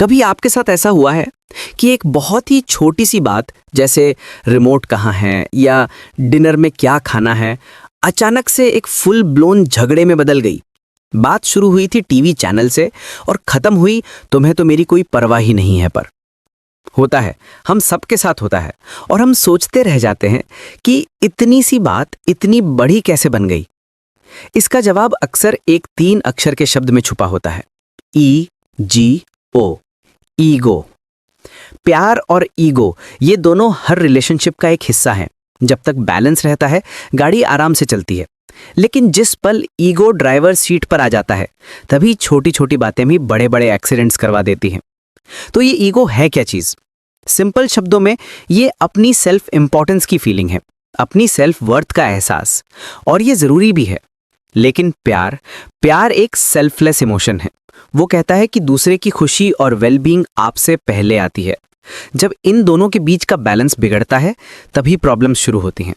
कभी आपके साथ ऐसा हुआ है कि एक बहुत ही छोटी सी बात, जैसे रिमोट कहाँ है या डिनर में क्या खाना है, अचानक से एक फुल ब्लोन झगड़े में बदल गई। बात शुरू हुई थी टीवी चैनल से और खत्म हुई तुम्हें तो मेरी कोई परवाह ही नहीं है पर। होता है, हम सबके साथ होता है और हम सोचते रह जाते हैं कि इतनी सी बात इतनी बड़ी कैसे बन गई। इसका जवाब अक्सर एक 3 अक्षर के शब्द में छुपा होता है, EGO, ईगो। प्यार और ईगो ये दोनों हर रिलेशनशिप का एक हिस्सा है। जब तक बैलेंस रहता है गाड़ी आराम से चलती है, लेकिन जिस पल ईगो ड्राइवर सीट पर आ जाता है तभी छोटी छोटी बातें भी बड़े बड़े एक्सीडेंट्स करवा देती हैं। तो ये ईगो है क्या चीज? सिंपल शब्दों में ये अपनी सेल्फ इंपॉर्टेंस की फीलिंग है, अपनी सेल्फ वर्थ का एहसास, और ये जरूरी भी है। लेकिन प्यार एक सेल्फलेस इमोशन है। वो कहता है कि दूसरे की खुशी और वेलबींग आपसे पहले आती है। जब इन दोनों के बीच का बैलेंस बिगड़ता है तभी प्रॉब्लम्स शुरू होती हैं।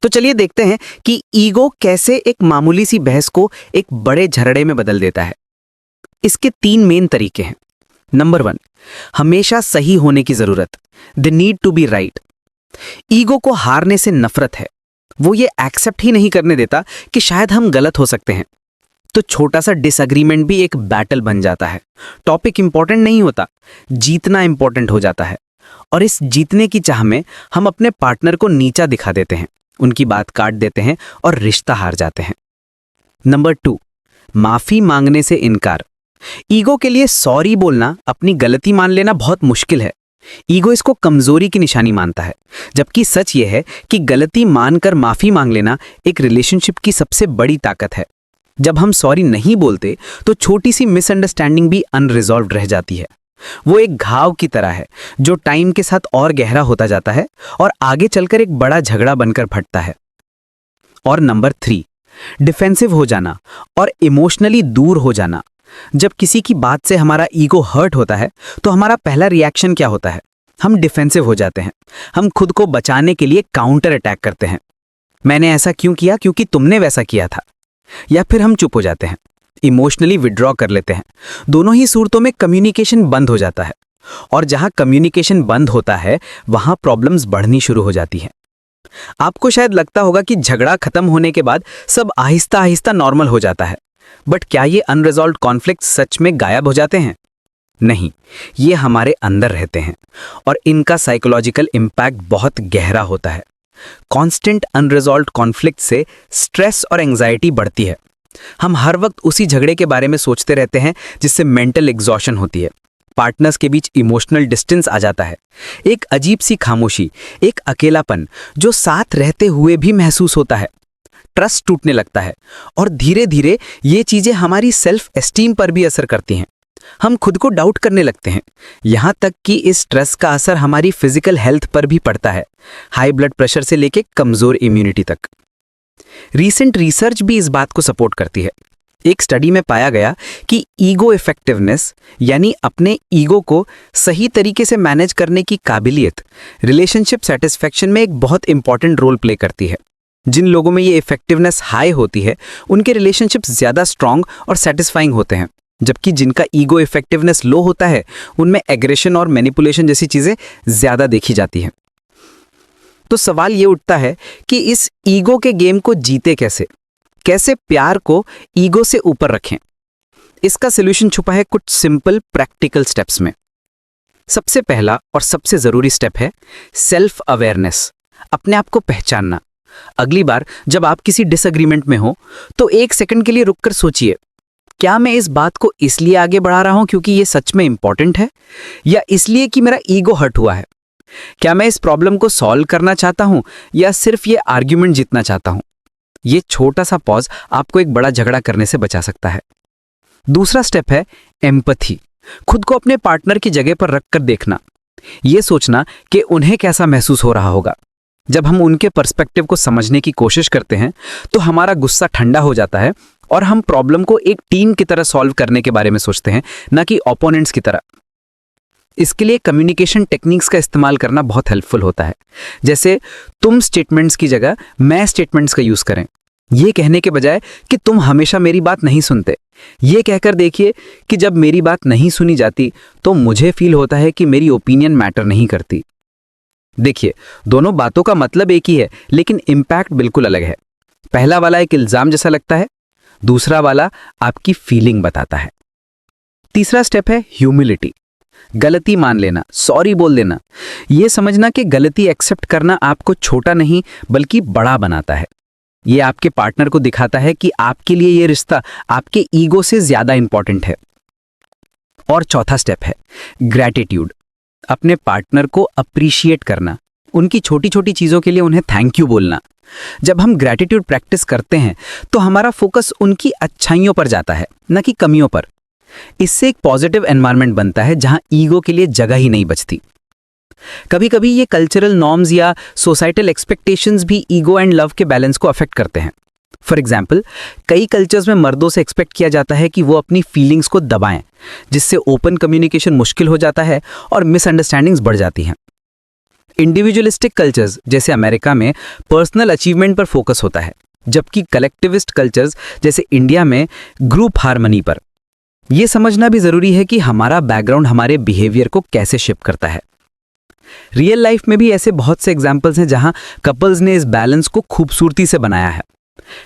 तो चलिए देखते हैं कि ईगो कैसे एक मामूली सी बहस को एक बड़े झगड़े में बदल देता है। इसके 3 मेन तरीके हैं। नंबर 1, हमेशा सही होने की जरूरत, the need to be right. Ego को हारने से नफरत है। वो ये एक्सेप्ट ही नहीं करने देता कि शायद हम गलत हो सकते हैं। तो छोटा सा डिसएग्रीमेंट भी एक बैटल बन जाता है। टॉपिक इंपॉर्टेंट नहीं होता, जीतना इंपॉर्टेंट हो जाता है। और इस जीतने की चाह में हम अपने पार्टनर को नीचा दिखा देते हैं, उनकी बात काट देते हैं और रिश्ता हार जाते हैं। नंबर 2, माफी मांगने से इनकार। ईगो के लिए सॉरी बोलना, अपनी गलती मान लेना बहुत मुश्किल है। ईगो इसको कमजोरी की निशानी मानता है, जबकि सच यह है कि गलती मानकर माफी मांग लेना एक रिलेशनशिप की सबसे बड़ी ताकत है। जब हम सॉरी नहीं बोलते तो छोटी सी मिसअंडरस्टैंडिंग भी अनरिजॉल्व्ड रह जाती है। वो एक घाव की तरह है जो टाइम के साथ और गहरा होता जाता है और आगे चलकर एक बड़ा झगड़ा बनकर फटता है। और नंबर 3, डिफेंसिव हो जाना और इमोशनली दूर हो जाना। जब किसी की बात से हमारा ईगो हर्ट होता है तो हमारा पहला रिएक्शन क्या होता है? हम डिफेंसिव हो जाते हैं। हम खुद को बचाने के लिए काउंटर अटैक करते हैं। मैंने ऐसा क्यों किया क्योंकि तुमने वैसा किया था। या फिर हम चुप हो जाते हैं, इमोशनली विड्रॉ कर लेते हैं। दोनों ही सूरतों में कम्युनिकेशन बंद हो जाता है, और जहां कम्युनिकेशन बंद होता है वहां प्रॉब्लम्स बढ़नी शुरू हो जाती हैं। आपको शायद लगता होगा कि झगड़ा खत्म होने के बाद सब आहिस्ता आहिस्ता नॉर्मल हो जाता है, बट क्या ये अनरिजॉल्व्ड कॉन्फ्लिक्ट सच में गायब हो जाते हैं? नहीं, ये हमारे अंदर रहते हैं और इनका साइकोलॉजिकल इम्पैक्ट बहुत गहरा होता है। कांस्टेंट अनरिजॉल्व्ड कॉन्फ्लिक्ट से स्ट्रेस और एंजाइटी बढ़ती है। हम हर वक्त उसी झगड़े के बारे में सोचते रहते हैं, जिससे मेंटल एग्जॉशन होती है। पार्टनर्स के बीच इमोशनल डिस्टेंस आ जाता है, एक अजीब सी खामोशी, एक अकेलापन जो साथ रहते हुए भी महसूस होता है। ट्रस्ट टूटने लगता है और धीरे धीरे ये चीजें हमारी सेल्फ एस्टीम पर भी असर करती हैं। हम खुद को डाउट करने लगते हैं, यहाँ तक कि इस स्ट्रेस का असर हमारी फिजिकल हेल्थ पर भी पड़ता है, हाई ब्लड प्रेशर से लेकर कमजोर इम्यूनिटी तक। रीसेंट रिसर्च भी इस बात को सपोर्ट करती है। एक स्टडी में पाया गया कि ईगो इफेक्टिवनेस, यानी अपने ईगो को सही तरीके से मैनेज करने की काबिलियत, रिलेशनशिप सेटिस्फैक्शन में एक बहुत इंपॉर्टेंट रोल प्ले करती है। जिन लोगों में ये इफेक्टिवनेस हाई होती है उनके रिलेशनशिप्स ज्यादा स्ट्रांग और सेटिस्फाइंग होते हैं, जबकि जिनका ईगो इफेक्टिवनेस लो होता है उनमें एग्रेशन और मैनिपुलेशन जैसी चीजें ज्यादा देखी जाती हैं। तो सवाल ये उठता है कि इस ईगो के गेम को जीते कैसे प्यार को ईगो से ऊपर रखें? इसका सॉल्यूशन छुपा है कुछ सिंपल प्रैक्टिकल स्टेप्स में। सबसे पहला और सबसे जरूरी स्टेप है सेल्फ अवेयरनेस, अपने आप को पहचानना। अगली बार जब आप किसी डिसएग्रीमेंट में हो तो 1 सेकंड के लिए रुककर सोचिए, क्या मैं इस बात को इसलिए आगे बढ़ा रहा हूं क्योंकि ये सच में इंपॉर्टेंट है, या इसलिए कि मेरा ईगो हर्ट हुआ है? क्या मैं इस प्रॉब्लम को सॉल्व करना चाहता हूं या सिर्फ ये आर्ग्यूमेंट जीतना चाहता हूं? ये छोटा सा पॉज आपको एक बड़ा झगड़ा करने से बचा सकता है। दूसरा स्टेप है एम्पैथी, खुद को अपने पार्टनर की जगह पर रखकर देखना। ये सोचना कि उन्हें कैसा महसूस हो रहा होगा। जब हम उनके पर्सपेक्टिव को समझने की कोशिश करते हैं तो हमारा गुस्सा ठंडा हो जाता है और हम प्रॉब्लम को एक टीम की तरह सॉल्व करने के बारे में सोचते हैं, ना कि ओपोनेंट्स की तरह। इसके लिए कम्युनिकेशन टेक्निक्स का इस्तेमाल करना बहुत हेल्पफुल होता है। जैसे तुम स्टेटमेंट्स की जगह मैं स्टेटमेंट्स का यूज करें। ये कहने के बजाय कि तुम हमेशा मेरी बात नहीं सुनते, ये कहकर देखिए कि जब मेरी बात नहीं सुनी जाती तो मुझे फील होता है कि मेरी ओपिनियन मैटर नहीं करती। देखिए, दोनों बातों का मतलब एक ही है, लेकिन इम्पैक्ट बिल्कुल अलग है। पहला वाला एक इल्जाम जैसा लगता है, दूसरा वाला आपकी फीलिंग बताता है। तीसरा स्टेप है ह्यूमिलिटी। गलती मान लेना, सॉरी बोल देना। यह समझना कि गलती एक्सेप्ट करना आपको छोटा नहीं बल्कि बड़ा बनाता है। यह आपके पार्टनर को दिखाता है कि आपके लिए यह रिश्ता आपके ईगो से ज्यादा इंपॉर्टेंट है। और चौथा स्टेप है ग्रैटिट्यूड। अपने पार्टनर को अप्रिशिएट करना, उनकी छोटी छोटी चीजों के लिए उन्हें थैंक यू बोलना। जब हम ग्रैटिट्यूड प्रैक्टिस करते हैं तो हमारा फोकस उनकी अच्छाइयों पर जाता है, न कि कमियों पर। इससे एक पॉजिटिव एनवायरनमेंट बनता है जहां ईगो के लिए जगह ही नहीं बचती। कभी कभी ये कल्चरल नॉर्म्स या सोसाइटल एक्सपेक्टेशंस भी ईगो एंड लव के बैलेंस को अफेक्ट करते हैं। फॉर एग्जाम्पल, कई कल्चर्स में मर्दों से एक्सपेक्ट किया जाता है कि वो अपनी फीलिंग्स को दबाएं, जिससे ओपन कम्युनिकेशन मुश्किल हो जाता है और मिसअंडरस्टैंडिंग्स बढ़ जाती हैं। इंडिविजुअलिस्टिक कल्चर्स जैसे अमेरिका में पर्सनल अचीवमेंट पर फोकस होता है, जबकि कलेक्टिविस्ट कल्चर्स जैसे इंडिया में ग्रुप हार्मनी पर। यह समझना भी जरूरी है कि हमारा बैकग्राउंड हमारे बिहेवियर को कैसे शेप करता है। रियल लाइफ में भी ऐसे बहुत से एग्जाम्पल्स हैं जहां कपल्स ने इस बैलेंस को खूबसूरती से बनाया है।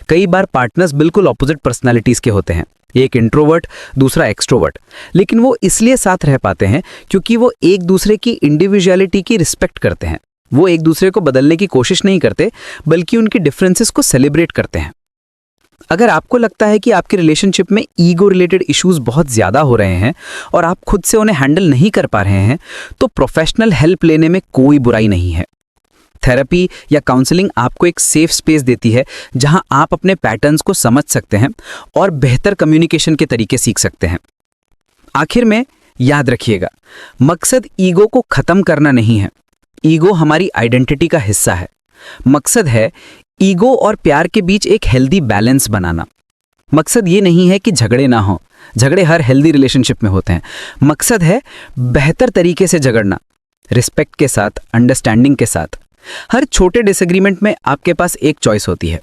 कई बार पार्टनर्स बिल्कुल ऑपोजिट पर्सनालिटीज के होते हैं, एक इंट्रोवर्ट दूसरा एक्सट्रोवर्ट, लेकिन वो इसलिए साथ रह पाते हैं क्योंकि वो एक दूसरे की इंडिविजुअलिटी की रिस्पेक्ट करते हैं। वो एक दूसरे को बदलने की कोशिश नहीं करते, बल्कि उनकी डिफरेंसेस को सेलिब्रेट करते हैं। अगर आपको लगता है कि आपके रिलेशनशिप में ईगो रिलेटेड इश्यूज बहुत ज्यादा हो रहे हैं और आप खुद से उन्हें हैंडल नहीं कर पा रहे हैं, तो प्रोफेशनल हेल्प लेने में कोई बुराई नहीं है। थेरेपी या काउंसलिंग आपको एक सेफ स्पेस देती है जहां आप अपने पैटर्न्स को समझ सकते हैं और बेहतर कम्युनिकेशन के तरीके सीख सकते हैं। आखिर में याद रखिएगा, मकसद ईगो को खत्म करना नहीं है। ईगो हमारी आइडेंटिटी का हिस्सा है। मकसद है ईगो और प्यार के बीच एक हेल्दी बैलेंस बनाना। मकसद ये नहीं है कि झगड़े ना हो, झगड़े हर हेल्दी रिलेशनशिप में होते हैं। मकसद है बेहतर तरीके से झगड़ना, रिस्पेक्ट के साथ, अंडरस्टैंडिंग के साथ। हर छोटे डिसएग्रीमेंट में आपके पास एक चॉइस होती है,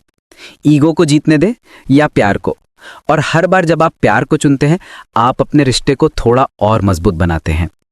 ईगो को जीतने दे या प्यार को। और हर बार जब आप प्यार को चुनते हैं, आप अपने रिश्ते को थोड़ा और मजबूत बनाते हैं।